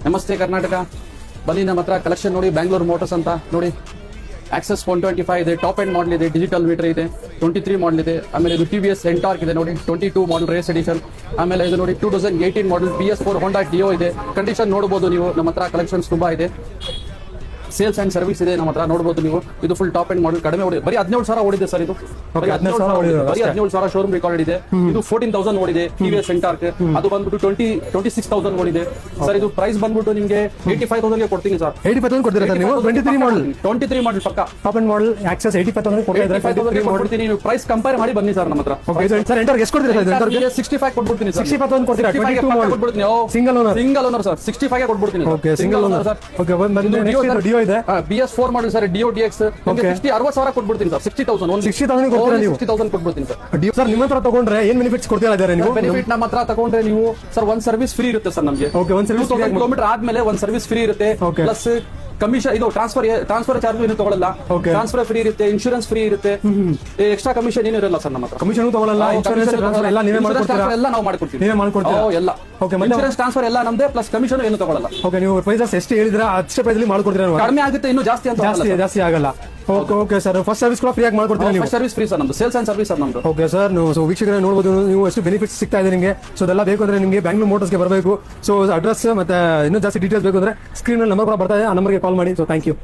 ನಮಸ್ತೆ ಕರ್ನಾಟಕ. ಬನ್ನಿ ನಮ್ಮ ಹತ್ರ ಕಲೆಕ್ಷನ್ ನೋಡಿ. ಬ್ಯಾಂಗ್ಳೂರ್ ಮೋಟರ್ಸ್ ಅಂತ ನೋಡಿ. ಆಕ್ಸೆಸ್ 125 ಇದೆ, ಟಾಪ್ ಎಂಡ್ ಮಾಡಲ್ ಇದೆ, ಡಿಜಿಟಲ್ ಮೀಟರ್ ಇದೆ, 23 ಮಾಡಲ್ ಇದೆ. ಆಮೇಲೆ ಇದು TVS ಎಂಟಾರ್ಕ್ ಇದೆ ನೋಡಿ, 22 ಮಾಡಲ್ ರೇಸ್ ಎಡಿಷನ್. ಆಮೇಲೆ ಇದು ನೋಡಿ 2018 ಮಾಡಲ್ BS4 ಹೋಂಡಾ ಡಿಯೋ ಇದೆ. ಕಂಡೀಷನ್ ನೋಡಬಹುದು ನೀವು. ನಮ್ಮ ಹತ್ರ ಕಲೆಕ್ಷನ್ಸ್ ತುಂಬಾ ಇದೆ. ಸೇಲ್ಸ್ ಅಂಡ್ ಸರ್ವಿಸ್ ಇದೆ ನಮ್ಮ ಹತ್ರ, ನೋಡಬಹುದು ನೀವು. ಇದು ಫುಲ್ ಟಾಪ್ ಎಂಡ್ ಮಾಡಲ್, ಕಡಿಮೆ ಓಡಿದೆ, ಬರೀ 17,000 ಓಡಿದೆ ಸರ್. ಇದು ಬರೀ 17,000 ಶೋರೂಮ್ ರೆಕಾರ್ಡ್ ಇದೆ. ಇದು 14,000 ಓಡಿದೆ TVS ಎಂಟಾರ್ಕ್. ಅದು ಬಂದ್ಬಿಟ್ಟು 26,000 ಓಡಿದೆ ಸರ್. ಇದು ಪ್ರೈಸ್ ಬಂದ್ಬಿಟ್ಟು ನಿಮಗೆ 85,000 ಗೆ ಕೊಡ್ತೀನಿ ಸರ್. 85,000 ಕೊಡ್ತೀರಾ ಸರ್ ನೀವು? 23 ಮಾಡಲ್ ಪಕ್ಕ ಟಾಪ್ ಎಂಡ್ ಮಾಡಲ್ ಆಕ್ಸೆಸ್ 85,000 ಕೊಡ್ತಾ ಇದ್ದಾರೆ. 85,000 ಕೊಡ್ತೀನಿ. ನೀವು ಪ್ರೈಸ್ ಕಂಪೇರ್ ಮಾಡಿ ಬನ್ನಿ ಸರ್ ನಮ್ಮ ಹತ್ರ. ಸರ್ ಎಂಟರ್ ಎಷ್ಟು ಕೊಡ್ತೀರಾ ಸರ್? ಎಂಟರ್ 65 ಕೊಟ್ಬಿಡ್ತೀನಿ ಸರ್. 65,000 ಕೊಡ್ತೀರಾ? 22 ಮಾಡಲ್ ಕೊಟ್ಬಿಡ್ತೀನಿ. ಸಿಂಗಲ್ ಓನರ್ ಸರ್ 65 ಗೆ ಕೊಟ್ಬಿಡ್ತೀನಿ. Okay, single owner sir. Okay, ಬಂದು ನೆಕ್ಸ್ಟ್ ಡಿಯೋ ಇದೆ. BS4 model sir, Dio DX 60,000 ಕೊಟ್ಬಿಡ್ತೀನಿ ಸರ್. 60,000 ಕೊಡ್ತೀರಾ ನೀವು? 60,000 ಕೊಟ್ಬಿಡ್ತೀನಿ ಸರ್. ಡಿಯೋ ಸರ್ ನಿಮ್ಮ ಹತ್ರ ತಗೊಂಡ್ರೆ ಏನ್ ಬೆನಿಫಿಟ್ಸ್ ಕೊಡ್ತಾ ಇದ್ದಾರೆ ನೀವು? ಬೆನಿಫಿಟ್ ನಮ್ಮ ಹತ್ರ ತಗೊಂಡ್ರೆ ನೀವು ಸರ್ ಒಂದ್ ಸರ್ವಿಸ್ ಫ್ರೀ ಇರುತ್ತೆ ಸರ್ ನಮಗೆ. ಓಕೆ, ಒಂದ್ ಸರ್ವಿಸ್ ಕಿಲೋಮೀಟರ್ ಆದ್ಮೇಲೆ ಒಂದ್ ಸರ್ವಿಸ್ ಫ್ರೀ ಇರುತ್ತೆ. Okay. ಪ್ಲಸ್ ಕಮಿಷನ್ ಇದು ಟ್ರಾನ್ಸ್ಫರ್ ಚಾರ್ಜ್ ಏನು ತಗೊಳ್ಳಲ್ಲ. Okay. ಟ್ರಾನ್ಸ್ಫರ್ ಫ್ರೀ ಇರುತ್ತೆ, ಇನ್ಶೂರೆನ್ಸ್ ಫ್ರೀ ಇರುತ್ತೆ. ಎಕ್ಸ್ಟ್ರಾ ಕಮಿಷನ್ ಏನು ಇರಲ್ಲ ಸರ್ ನಮ್ಮ ಹತ್ರ. ಕಮಿಷನ್ ತಗೊಳ್ಳಲ್ಲ, ಇನ್ಶೂರೆನ್ಸ್ ಟ್ರಾನ್ಸ್ಫರ್ ಎಲ್ಲ ನೀವೇ ಮಾಡ್ಕೊಡ್ತೀರಾ? ಎಲ್ಲ ನಾವು ಮಾಡ್ಕೊಡ್ತೀವಿ. ನೀವೇ ಮಾಡ್ಕೊಡ್ತೀರಾ? ಎಲ್ಲ. ಓಕೆ, ಮತ್ತೆ ಇನ್ಶೂರೆನ್ಸ್ ಟ್ರಾನ್ಸ್ಫರ್ ಎಲ್ಲ ನಮ್ದೇ, ಪ್ಲಸ್ ಕಮಿಷನ್ ಏನು ತಗೊಳ್ಳಲ್ಲ. ಓಕೆ, ನೀವು ಪ್ರೈಸಸ್ ಎಷ್ಟು ಹೇಳಿದ್ರಾ ಅಷ್ಟೇ ಪ್ರೈಸ್ ಅಲ್ಲಿ ಮಾಡ್ಕೊಡ್ತೀರಾ? ಕಡಿಮೆ ಆಗುತ್ತೆ, ಇನ್ನು ಜಾಸ್ತಿ ಅಂತ ಜಾಸ್ತಿ ಆಗಲ್ಲ. Okay okay sir, first service ಕೂಡ ಫ್ರೀ ಆಗಿ ಮಾಡ್ಕೊಡ್ತೀರಾ ನೀವು? ಸರ್ವಿಸ್ ಫ್ರೀ ಸರ್ ನಮ್ದು, ಸೇಲ್ಸ್ ಅಂಡ್ ಸರ್ವಿಸ್ ಸರ್ ನಮ್ದು. ಓಕೆ ಸರ್, ನೀವು ವೀಕ್ಷಕರ ನೋಡಬಹುದು ನೀವು ಎಷ್ಟು ಬೆನಿಫಿಟ್ಸ್ ಸಿಗ್ತಾ ಇದೆ ನಿಮಗೆ. ಸೊ ಅದೆಲ್ಲ ಬೇಕು ಅಂದ್ರೆ ನಿಮಗೆ ಬ್ಯಾಂಗ್ಳೂರ್ ಮೋಟರ್ಸ್ಗೆ ಬರಬೇಕು. ಸೊ ಅಡ್ರೆಸ್ ಮತ್ತೆ ಇನ್ನೂ ಜಾಸ್ತಿ ಡೀಟೇಲ್ಸ್ ಬೇಕು ಅಂದ್ರೆ ಸ್ಕ್ರೀನ್ ನಂಬರ್ ಕೂಡ ಬರ್ತಾ ಇದೆ, ಆ ನಂಬರ್ಗೆ ಕಾಲ್ ಮಾಡಿ. So thank you.